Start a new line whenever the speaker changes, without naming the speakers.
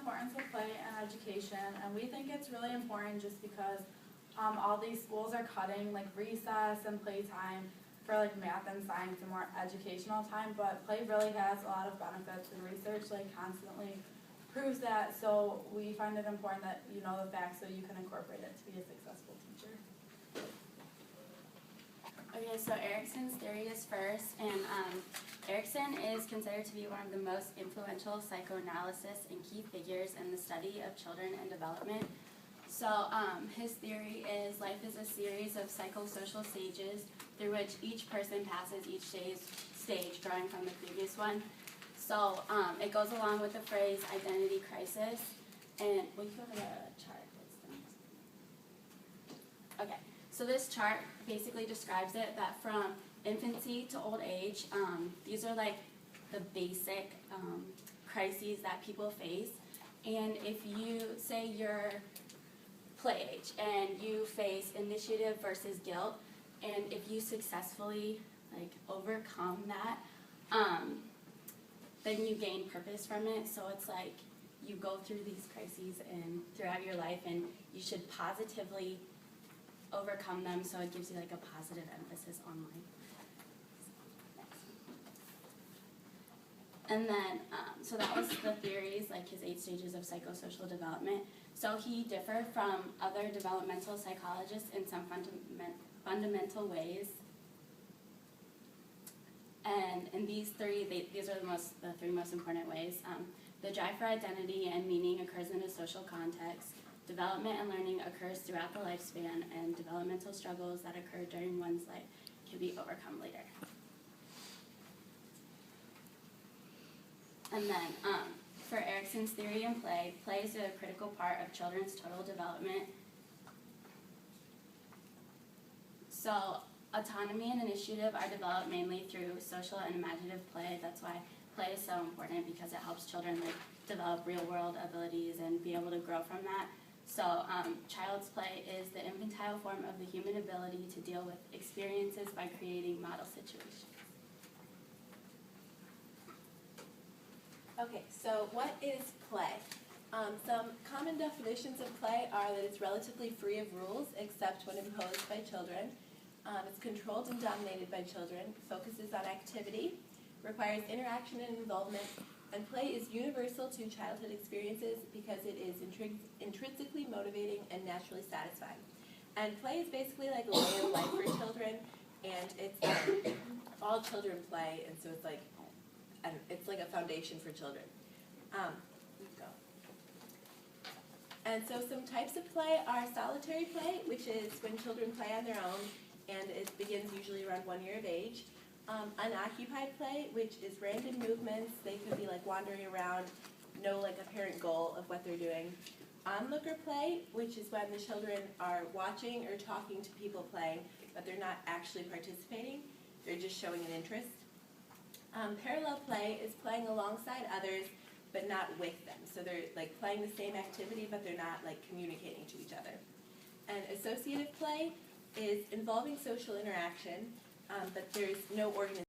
importance of play and education, and we think it's really important just because all these schools are cutting like recess and playtime for like math and science and more educational time, but play really has a lot of benefits, and research like constantly proves that, so we find it important that you know the facts so you can incorporate it to be a successful teacher.
Okay, so Erikson's theory is first, and Erikson is considered to be one of the most influential psychoanalysis and key figures in the study of children and development. So his theory is life is a series of psychosocial stages through which each person passes each stage drawing from the previous one. So it goes along with the phrase identity crisis, and will you go to the chart? Okay, so this chart basically describes it that from infancy to old age, these are like the basic crises that people face. And if you say you're play age and you face initiative versus guilt, and if you successfully like overcome that, then you gain purpose from it. So it's like you go through these crises and throughout your life, and you should positively overcome them, so it gives you like a positive emphasis on life. And then, so that was the theories, like his 8 stages of psychosocial development. So he differed from other developmental psychologists in some fundamental ways. And in these three, these are the 3 most important ways. The drive for identity and meaning occurs in a social context. Development and learning occurs throughout the lifespan, and developmental struggles that occur during one's life can be overcome later. And then, for Erikson's theory in play, play is a critical part of children's total development. So, autonomy and initiative are developed mainly through social and imaginative play. That's why play is so important, because it helps children like develop real-world abilities and be able to grow from that. So, child's play is the infantile form of the human ability to deal with experiences by creating model situations.
Okay, so what is play? Some common definitions of play are that it's relatively free of rules except when imposed by children. It's controlled and dominated by children, focuses on activity, requires interaction and involvement, and play is universal to childhood experiences because it is intrinsically motivating and naturally satisfying. And play is basically like a way of life for children, and it's all children play, and so it's like a foundation for children. And so some types of play are solitary play, which is when children play on their own, and it begins usually around 1 year of age. Unoccupied play, which is random movements. They could be like wandering around, no like apparent goal of what they're doing. Onlooker play, which is when the children are watching or talking to people playing, but they're not actually participating. They're just showing an interest. Parallel play is playing alongside others, but not with them. So they're like playing the same activity, but they're not like communicating to each other. And associative play is involving social interaction, but there's no organization.